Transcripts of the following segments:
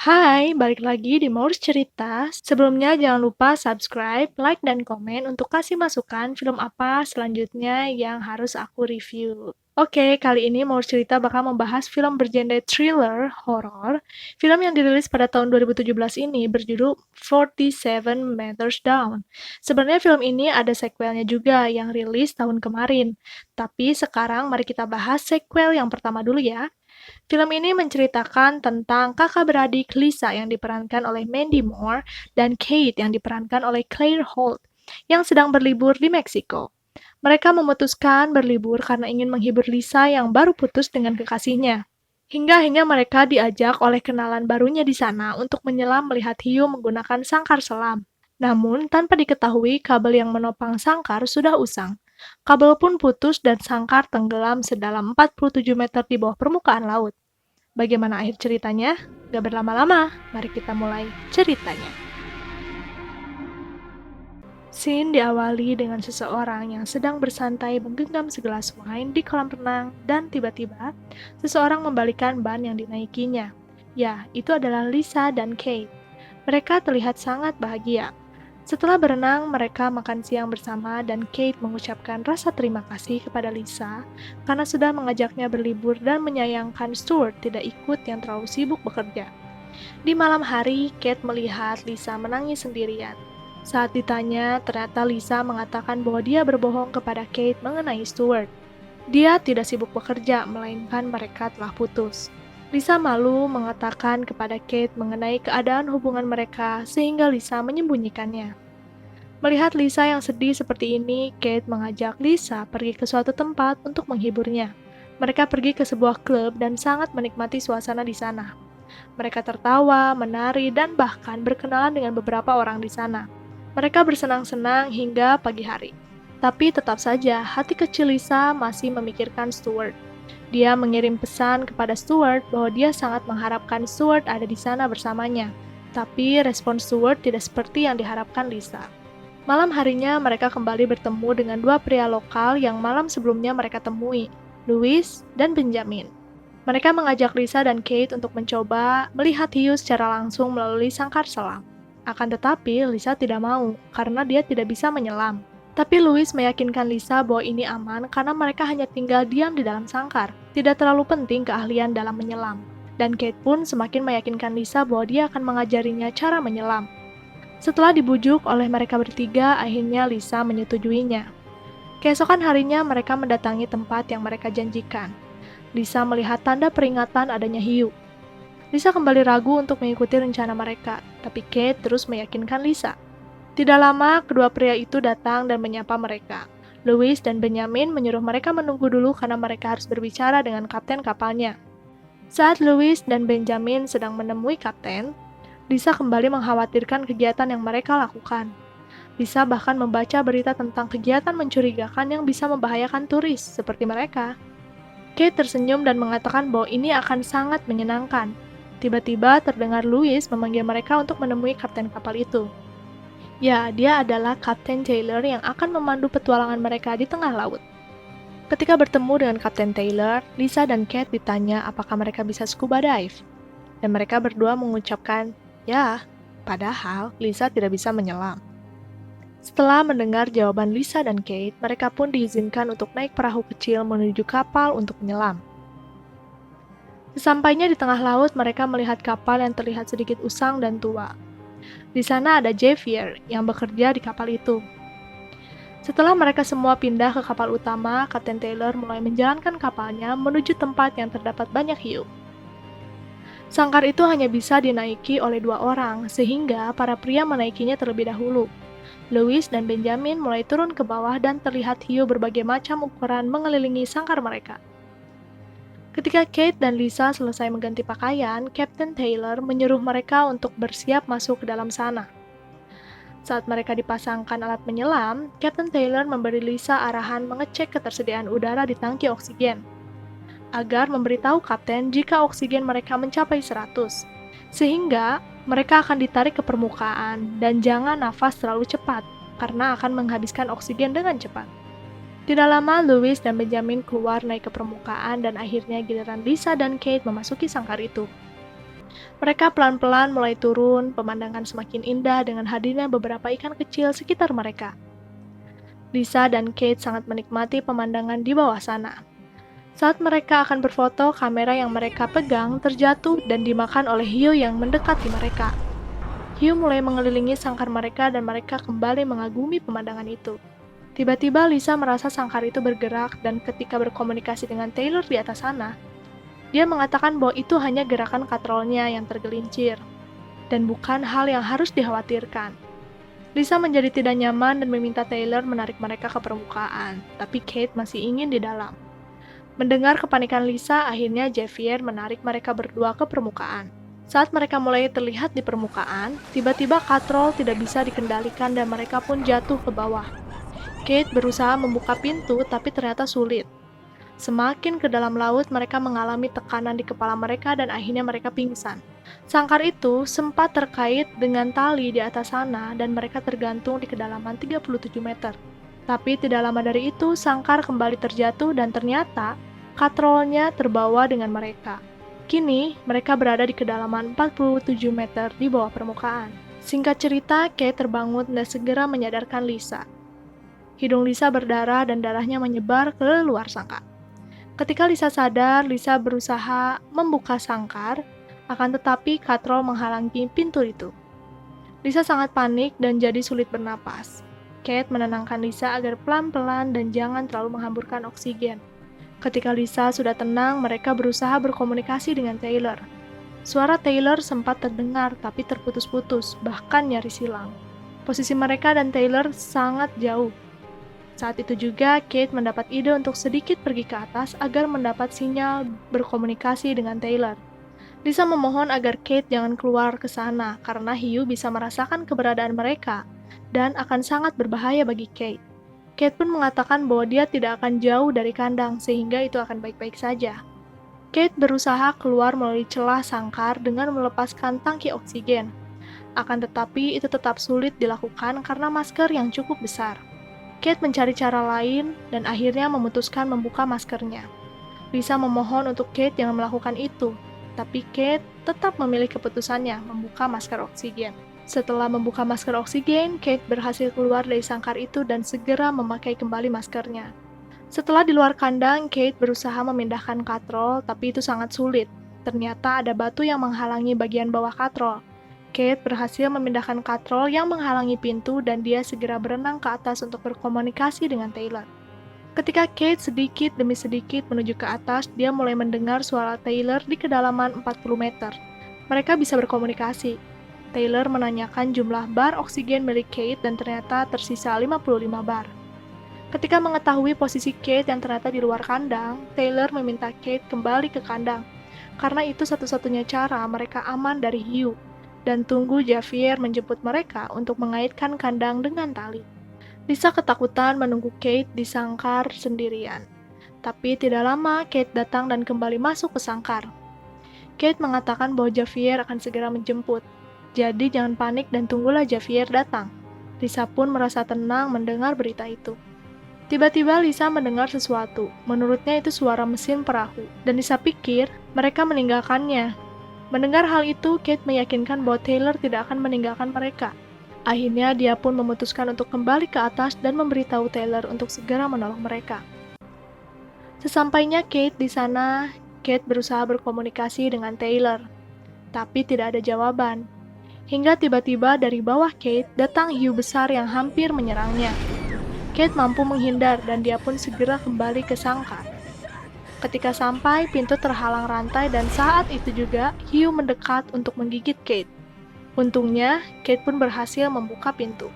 Hai, balik lagi di Maur's Cerita. Sebelumnya jangan lupa subscribe, like, dan komen untuk kasih masukan film apa selanjutnya yang harus aku review. Oke, kali ini Maur's Cerita bakal membahas film bergenre thriller, horror. Film yang dirilis pada tahun 2017 ini berjudul 47 Meters Down. Sebenarnya film ini ada sequelnya juga yang rilis tahun kemarin. Tapi sekarang mari kita bahas sequel yang pertama dulu ya. Film ini menceritakan tentang kakak beradik Lisa yang diperankan oleh Mandy Moore dan Kate yang diperankan oleh Claire Holt yang sedang berlibur di Meksiko. Mereka memutuskan berlibur karena ingin menghibur Lisa yang baru putus dengan kekasihnya. Hingga mereka diajak oleh kenalan barunya di sana untuk menyelam melihat hiu menggunakan sangkar selam. Namun, tanpa diketahui kabel yang menopang sangkar sudah usang. Kabel pun putus dan sangkar tenggelam sedalam 47 meter di bawah permukaan laut. Bagaimana akhir ceritanya? Gak berlama-lama, mari kita mulai ceritanya. Scene diawali dengan seseorang yang sedang bersantai menggenggam segelas wine di kolam renang dan tiba-tiba seseorang membalikan ban yang dinaikinya. Ya, itu adalah Lisa dan Kate. Mereka terlihat sangat bahagia. Setelah berenang, mereka makan siang bersama dan Kate mengucapkan rasa terima kasih kepada Lisa karena sudah mengajaknya berlibur dan menyayangkan Stuart tidak ikut yang terlalu sibuk bekerja. Di malam hari, Kate melihat Lisa menangis sendirian. Saat ditanya, ternyata Lisa mengatakan bahwa dia berbohong kepada Kate mengenai Stuart. Dia tidak sibuk bekerja, melainkan mereka telah putus. Lisa malu mengatakan kepada Kate mengenai keadaan hubungan mereka sehingga Lisa menyembunyikannya. Melihat Lisa yang sedih seperti ini, Kate mengajak Lisa pergi ke suatu tempat untuk menghiburnya. Mereka pergi ke sebuah klub dan sangat menikmati suasana di sana. Mereka tertawa, menari, dan bahkan berkenalan dengan beberapa orang di sana. Mereka bersenang-senang hingga pagi hari. Tapi tetap saja, hati kecil Lisa masih memikirkan Stuart. Dia mengirim pesan kepada Stuart bahwa dia sangat mengharapkan Stuart ada di sana bersamanya. Tapi respon Stuart tidak seperti yang diharapkan Lisa. Malam harinya mereka kembali bertemu dengan dua pria lokal yang malam sebelumnya mereka temui, Louis dan Benjamin. Mereka mengajak Lisa dan Kate untuk mencoba melihat hiu secara langsung melalui sangkar selam. Akan tetapi, Lisa tidak mau karena dia tidak bisa menyelam. Tapi Louis meyakinkan Lisa bahwa ini aman karena mereka hanya tinggal diam di dalam sangkar. Tidak terlalu penting keahlian dalam menyelam. Dan Kate pun semakin meyakinkan Lisa bahwa dia akan mengajarinya cara menyelam. Setelah dibujuk oleh mereka bertiga, akhirnya Lisa menyetujuinya. Keesokan harinya mereka mendatangi tempat yang mereka janjikan. Lisa melihat tanda peringatan adanya hiu. Lisa kembali ragu untuk mengikuti rencana mereka, tapi Kate terus meyakinkan Lisa. Tidak lama, kedua pria itu datang dan menyapa mereka. Louis dan Benjamin menyuruh mereka menunggu dulu karena mereka harus berbicara dengan kapten kapalnya. Saat Louis dan Benjamin sedang menemui kapten, Lisa kembali mengkhawatirkan kegiatan yang mereka lakukan. Lisa bahkan membaca berita tentang kegiatan mencurigakan yang bisa membahayakan turis seperti mereka. Kate tersenyum dan mengatakan bahwa ini akan sangat menyenangkan. Tiba-tiba terdengar Louis memanggil mereka untuk menemui kapten kapal itu. Ya, dia adalah Kapten Taylor yang akan memandu petualangan mereka di tengah laut. Ketika bertemu dengan Kapten Taylor, Lisa dan Kate ditanya apakah mereka bisa scuba dive. Dan mereka berdua mengucapkan, ya, padahal Lisa tidak bisa menyelam. Setelah mendengar jawaban Lisa dan Kate, mereka pun diizinkan untuk naik perahu kecil menuju kapal untuk menyelam. Sesampainya di tengah laut, mereka melihat kapal yang terlihat sedikit usang dan tua. Di sana ada Javier yang bekerja di kapal itu. Setelah mereka semua pindah ke kapal utama, Kapten Taylor mulai menjalankan kapalnya menuju tempat yang terdapat banyak hiu. Sangkar itu hanya bisa dinaiki oleh dua orang, sehingga para pria menaikinya terlebih dahulu. Louis dan Benjamin mulai turun ke bawah dan terlihat hiu berbagai macam ukuran mengelilingi sangkar mereka. Ketika Kate dan Lisa selesai mengganti pakaian, Kapten Taylor menyuruh mereka untuk bersiap masuk ke dalam sana. Saat mereka dipasangkan alat menyelam, Kapten Taylor memberi Lisa arahan mengecek ketersediaan udara di tangki oksigen, agar memberitahu kapten jika oksigen mereka mencapai 100, sehingga mereka akan ditarik ke permukaan dan jangan nafas terlalu cepat, karena akan menghabiskan oksigen dengan cepat. Tidak lama, Louis dan Benjamin keluar naik ke permukaan dan akhirnya giliran Lisa dan Kate memasuki sangkar itu. Mereka pelan-pelan mulai turun, pemandangan semakin indah dengan hadirnya beberapa ikan kecil sekitar mereka. Lisa dan Kate sangat menikmati pemandangan di bawah sana. Saat mereka akan berfoto, kamera yang mereka pegang terjatuh dan dimakan oleh hiu yang mendekati mereka. Hiu mulai mengelilingi sangkar mereka dan mereka kembali mengagumi pemandangan itu. Tiba-tiba Lisa merasa sangkar itu bergerak dan ketika berkomunikasi dengan Taylor di atas sana, dia mengatakan bahwa itu hanya gerakan katrolnya yang tergelincir dan bukan hal yang harus dikhawatirkan. Lisa menjadi tidak nyaman dan meminta Taylor menarik mereka ke permukaan, tapi Kate masih ingin di dalam. Mendengar kepanikan Lisa, akhirnya Javier menarik mereka berdua ke permukaan. Saat mereka mulai terlihat di permukaan, tiba-tiba katrol tidak bisa dikendalikan dan mereka pun jatuh ke bawah. Kate berusaha membuka pintu tapi ternyata sulit. Semakin ke dalam laut, mereka mengalami tekanan di kepala mereka dan akhirnya mereka pingsan. Sangkar itu sempat terkait dengan tali di atas sana dan mereka tergantung di kedalaman 37 meter. Tapi tidak lama dari itu, sangkar kembali terjatuh dan ternyata katrolnya terbawa dengan mereka. Kini, mereka berada di kedalaman 47 meter di bawah permukaan. Singkat cerita, Kate terbangun dan segera menyadarkan Lisa. Hidung Lisa berdarah dan darahnya menyebar ke luar sangkar. Ketika Lisa sadar, Lisa berusaha membuka sangkar, akan tetapi katrol menghalangi pintu itu. Lisa sangat panik dan jadi sulit bernapas. Kate menenangkan Lisa agar pelan-pelan dan jangan terlalu menghamburkan oksigen. Ketika Lisa sudah tenang, mereka berusaha berkomunikasi dengan Taylor. Suara Taylor sempat terdengar tapi terputus-putus, bahkan nyaris hilang. Posisi mereka dan Taylor sangat jauh. Saat itu juga, Kate mendapat ide untuk sedikit pergi ke atas agar mendapat sinyal berkomunikasi dengan Taylor. Lisa memohon agar Kate jangan keluar ke sana karena hiu bisa merasakan keberadaan mereka dan akan sangat berbahaya bagi Kate. Kate pun mengatakan bahwa dia tidak akan jauh dari kandang sehingga itu akan baik-baik saja. Kate berusaha keluar melalui celah sangkar dengan melepaskan tangki oksigen. Akan tetapi itu tetap sulit dilakukan karena masker yang cukup besar. Kate mencari cara lain dan akhirnya memutuskan membuka maskernya. Lisa memohon untuk Kate jangan melakukan itu, tapi Kate tetap memilih keputusannya membuka masker oksigen. Setelah membuka masker oksigen, Kate berhasil keluar dari sangkar itu dan segera memakai kembali maskernya. Setelah di luar kandang, Kate berusaha memindahkan katrol, tapi itu sangat sulit. Ternyata ada batu yang menghalangi bagian bawah katrol. Kate berhasil memindahkan katrol yang menghalangi pintu dan dia segera berenang ke atas untuk berkomunikasi dengan Taylor. Ketika Kate sedikit demi sedikit menuju ke atas, dia mulai mendengar suara Taylor di kedalaman 40 meter. Mereka bisa berkomunikasi. Taylor menanyakan jumlah bar oksigen milik Kate dan ternyata tersisa 55 bar. Ketika mengetahui posisi Kate yang ternyata di luar kandang, Taylor meminta Kate kembali ke kandang, karena itu satu-satunya cara mereka aman dari hiu, dan tunggu Javier menjemput mereka untuk mengaitkan kandang dengan tali. Lisa ketakutan menunggu Kate di sangkar sendirian. Tapi tidak lama Kate datang dan kembali masuk ke sangkar. Kate mengatakan bahwa Javier akan segera menjemput. Jadi jangan panik dan tunggulah Javier datang. Lisa pun merasa tenang mendengar berita itu. Tiba-tiba Lisa mendengar sesuatu. Menurutnya itu suara mesin perahu. Dan Lisa pikir mereka meninggalkannya. Mendengar hal itu, Kate meyakinkan bahwa Taylor tidak akan meninggalkan mereka. Akhirnya dia pun memutuskan untuk kembali ke atas dan memberitahu Taylor untuk segera menolong mereka. Sesampainya Kate di sana, Kate berusaha berkomunikasi dengan Taylor, tapi tidak ada jawaban. Hingga tiba-tiba dari bawah Kate datang hiu besar yang hampir menyerangnya. Kate mampu menghindar dan dia pun segera kembali ke sangkar. Ketika sampai, pintu terhalang rantai dan saat itu juga hiu mendekat untuk menggigit Kate. Untungnya, Kate pun berhasil membuka pintu.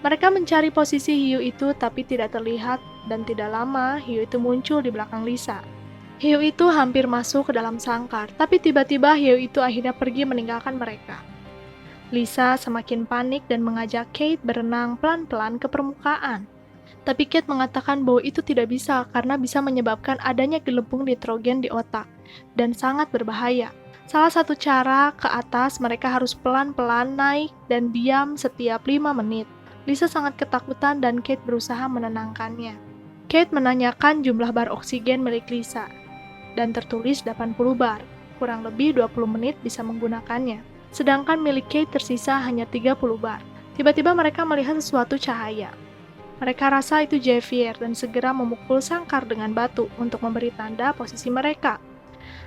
Mereka mencari posisi hiu itu tapi tidak terlihat dan tidak lama hiu itu muncul di belakang Lisa. Hiu itu hampir masuk ke dalam sangkar, tapi tiba-tiba hiu itu akhirnya pergi meninggalkan mereka. Lisa semakin panik dan mengajak Kate berenang pelan-pelan ke permukaan. Tapi Kate mengatakan bahwa itu tidak bisa karena bisa menyebabkan adanya gelembung nitrogen di otak dan sangat berbahaya. Salah satu cara ke atas mereka harus pelan-pelan naik dan diam setiap 5 menit. Lisa sangat ketakutan dan Kate berusaha menenangkannya. Kate menanyakan jumlah bar oksigen milik Lisa dan tertulis 80 bar. kurang lebih 20 menit bisa menggunakannya. Sedangkan milik Kate tersisa hanya 30 bar. Tiba-tiba mereka melihat sesuatu cahaya. Mereka rasa itu Javier dan segera memukul sangkar dengan batu untuk memberi tanda posisi mereka.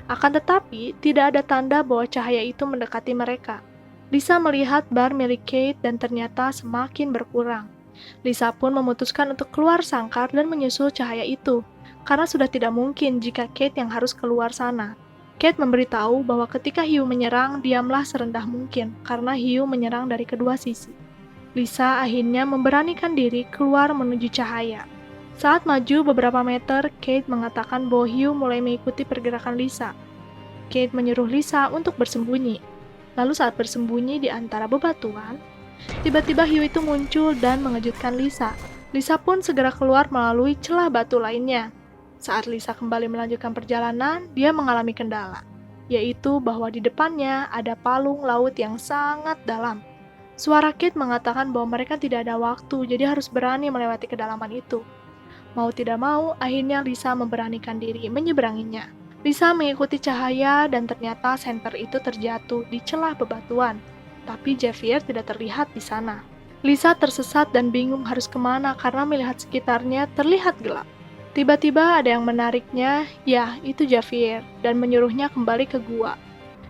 Akan tetapi, tidak ada tanda bahwa cahaya itu mendekati mereka. Lisa melihat bar milik Kate dan ternyata semakin berkurang. Lisa pun memutuskan untuk keluar sangkar dan menyusul cahaya itu, karena sudah tidak mungkin jika Kate yang harus keluar sana. Kate memberitahu bahwa ketika hiu menyerang, diamlah serendah mungkin, karena hiu menyerang dari kedua sisi. Lisa akhirnya memberanikan diri keluar menuju cahaya. Saat maju beberapa meter, Kate mengatakan bahwa hiu mulai mengikuti pergerakan Lisa. Kate menyuruh Lisa untuk bersembunyi. Lalu saat bersembunyi di antara bebatuan, tiba-tiba hiu itu muncul dan mengejutkan Lisa. Lisa pun segera keluar melalui celah batu lainnya. Saat Lisa kembali melanjutkan perjalanan, dia mengalami kendala, yaitu bahwa di depannya ada palung laut yang sangat dalam. Suara Kate mengatakan bahwa mereka tidak ada waktu, jadi harus berani melewati kedalaman itu. Mau tidak mau, akhirnya Lisa memberanikan diri menyeberanginya. Lisa mengikuti cahaya dan ternyata senter itu terjatuh di celah bebatuan. Tapi Javier tidak terlihat di sana. Lisa tersesat dan bingung harus kemana karena melihat sekitarnya terlihat gelap. Tiba-tiba ada yang menariknya, ya itu Javier, dan menyuruhnya kembali ke gua.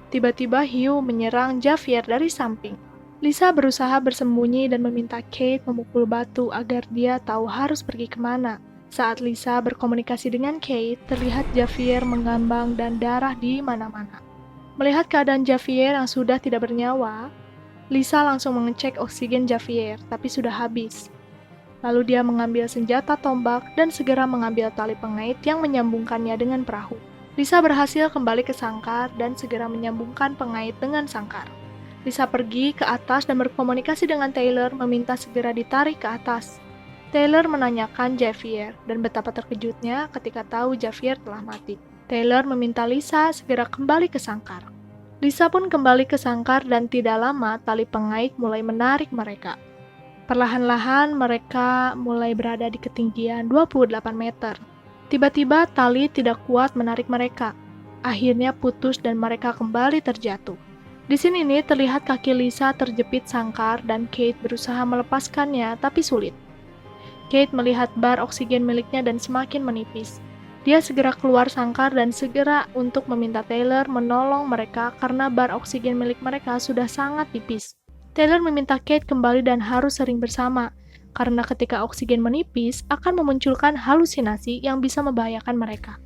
Tiba-tiba hiu menyerang Javier dari samping. Lisa berusaha bersembunyi dan meminta Kate memukul batu agar dia tahu harus pergi kemana. Saat Lisa berkomunikasi dengan Kate, terlihat Javier mengambang dan darah di mana-mana. Melihat keadaan Javier yang sudah tidak bernyawa, Lisa langsung mengecek oksigen Javier, tapi sudah habis. Lalu dia mengambil senjata tombak dan segera mengambil tali pengait yang menyambungkannya dengan perahu. Lisa berhasil kembali ke sangkar dan segera menyambungkan pengait dengan sangkar. Lisa pergi ke atas dan berkomunikasi dengan Taylor meminta segera ditarik ke atas. Taylor menanyakan Javier dan betapa terkejutnya ketika tahu Javier telah mati. Taylor meminta Lisa segera kembali ke sangkar. Lisa pun kembali ke sangkar dan tidak lama tali pengait mulai menarik mereka. Perlahan-lahan mereka mulai berada di ketinggian 28 meter. Tiba-tiba tali tidak kuat menarik mereka. Akhirnya putus dan mereka kembali terjatuh. Di sini terlihat kaki Lisa terjepit sangkar dan Kate berusaha melepaskannya tapi sulit. Kate melihat bar oksigen miliknya dan semakin menipis. Dia segera keluar sangkar dan segera untuk meminta Taylor menolong mereka karena bar oksigen milik mereka sudah sangat tipis. Taylor meminta Kate kembali dan harus sering bersama, karena ketika oksigen menipis akan memunculkan halusinasi yang bisa membahayakan mereka.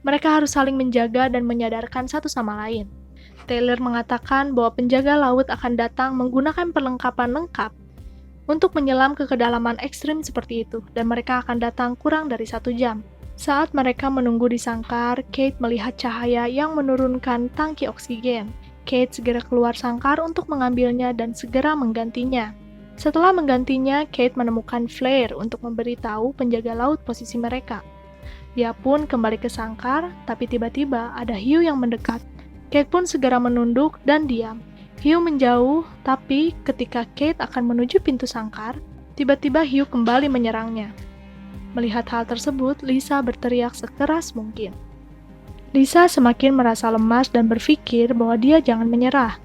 Mereka harus saling menjaga dan menyadarkan satu sama lain. Taylor mengatakan bahwa penjaga laut akan datang menggunakan perlengkapan lengkap untuk menyelam ke kedalaman ekstrim seperti itu, dan mereka akan datang kurang dari 1 jam. Saat mereka menunggu di sangkar, Kate melihat cahaya yang menurunkan tangki oksigen. Kate segera keluar sangkar untuk mengambilnya dan segera menggantinya. Setelah menggantinya, Kate menemukan flare untuk memberitahu penjaga laut posisi mereka. Dia pun kembali ke sangkar, tapi tiba-tiba ada hiu yang mendekat. Kate pun segera menunduk dan diam. Hiu menjauh, tapi ketika Kate akan menuju pintu sangkar, tiba-tiba hiu kembali menyerangnya. Melihat hal tersebut, Lisa berteriak sekeras mungkin. Lisa semakin merasa lemas dan berpikir bahwa dia jangan menyerah.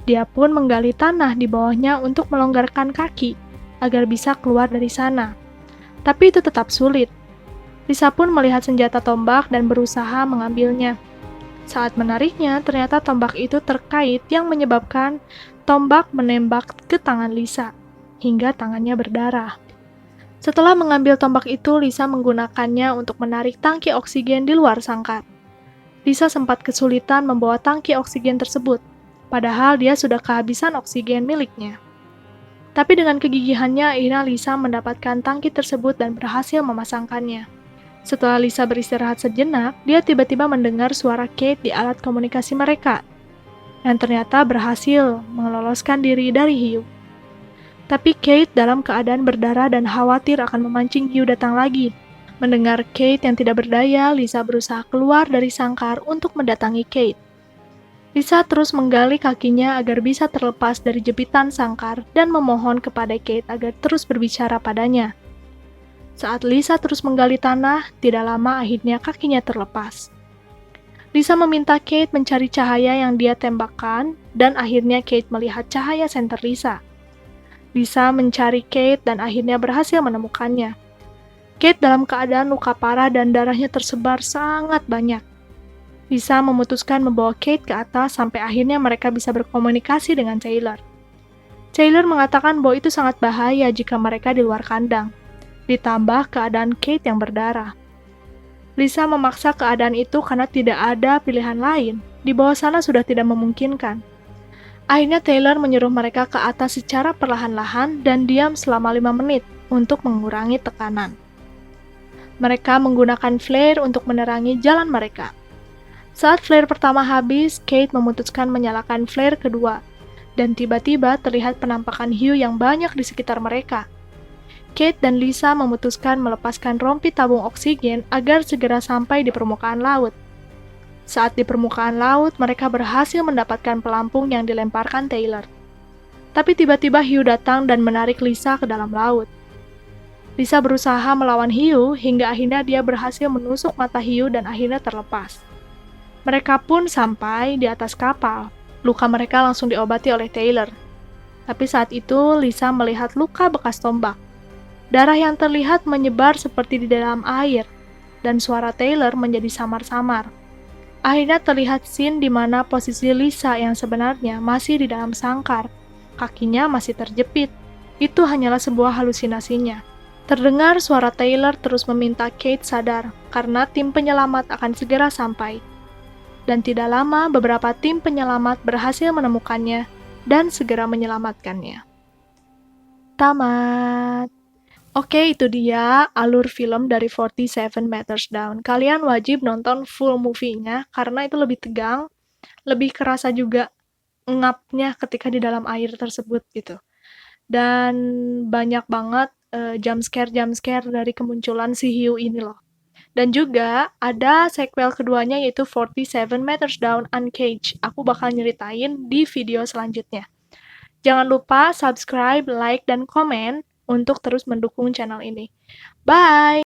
Dia pun menggali tanah di bawahnya untuk melonggarkan kaki, agar bisa keluar dari sana. Tapi itu tetap sulit. Lisa pun melihat senjata tombak dan berusaha mengambilnya. Saat menariknya, ternyata tombak itu terkait yang menyebabkan tombak menembak ke tangan Lisa, hingga tangannya berdarah. Setelah mengambil tombak itu, Lisa menggunakannya untuk menarik tangki oksigen di luar sangkar. Lisa sempat kesulitan membawa tangki oksigen tersebut, padahal dia sudah kehabisan oksigen miliknya. Tapi dengan kegigihannya, akhirnya Lisa mendapatkan tangki tersebut dan berhasil memasangkannya. Setelah Lisa beristirahat sejenak, dia tiba-tiba mendengar suara Kate di alat komunikasi mereka, dan ternyata berhasil meloloskan diri dari hiu. Tapi Kate dalam keadaan berdarah dan khawatir akan memancing hiu datang lagi. Mendengar Kate yang tidak berdaya, Lisa berusaha keluar dari sangkar untuk mendatangi Kate. Lisa terus menggali kakinya agar bisa terlepas dari jepitan sangkar dan memohon kepada Kate agar terus berbicara padanya. Saat Lisa terus menggali tanah, tidak lama akhirnya kakinya terlepas. Lisa meminta Kate mencari cahaya yang dia tembakkan, dan akhirnya Kate melihat cahaya senter Lisa. Lisa mencari Kate dan akhirnya berhasil menemukannya. Kate dalam keadaan luka parah dan darahnya tersebar sangat banyak. Lisa memutuskan membawa Kate ke atas sampai akhirnya mereka bisa berkomunikasi dengan Taylor. Taylor mengatakan bahwa itu sangat bahaya jika mereka di luar kandang, ditambah keadaan Kate yang berdarah. Lisa memaksa keadaan itu karena tidak ada pilihan lain, di bawah sana sudah tidak memungkinkan. Akhirnya Taylor menyuruh mereka ke atas secara perlahan-lahan dan diam selama 5 menit untuk mengurangi tekanan. Mereka menggunakan flare untuk menerangi jalan mereka. Saat flare pertama habis, Kate memutuskan menyalakan flare kedua, dan tiba-tiba terlihat penampakan hiu yang banyak di sekitar mereka. Kate dan Lisa memutuskan melepaskan rompi tabung oksigen agar segera sampai di permukaan laut. Saat di permukaan laut, mereka berhasil mendapatkan pelampung yang dilemparkan Taylor. Tapi tiba-tiba hiu datang dan menarik Lisa ke dalam laut. Lisa berusaha melawan hiu hingga akhirnya dia berhasil menusuk mata hiu dan akhirnya terlepas. Mereka pun sampai di atas kapal. Luka mereka langsung diobati oleh Taylor. Tapi saat itu Lisa melihat luka bekas tombak. Darah yang terlihat menyebar seperti di dalam air, dan suara Taylor menjadi samar-samar. Akhirnya terlihat scene di mana posisi Lisa yang sebenarnya masih di dalam sangkar. Kakinya masih terjepit. Itu hanyalah sebuah halusinasinya. Terdengar suara Taylor terus meminta Kate sadar, karena tim penyelamat akan segera sampai. Dan tidak lama, beberapa tim penyelamat berhasil menemukannya dan segera menyelamatkannya. Tamat. Oke, itu dia alur film dari 47 Meters Down. Kalian wajib nonton full movie-nya karena itu lebih tegang, lebih kerasa juga ngapnya ketika di dalam air tersebut gitu. Dan banyak banget jump scare dari kemunculan si hiu ini loh. Dan juga ada sequel keduanya yaitu 47 Meters Down Uncaged. Aku bakal nyeritain di video selanjutnya. Jangan lupa subscribe, like, dan komen untuk terus mendukung channel ini. Bye!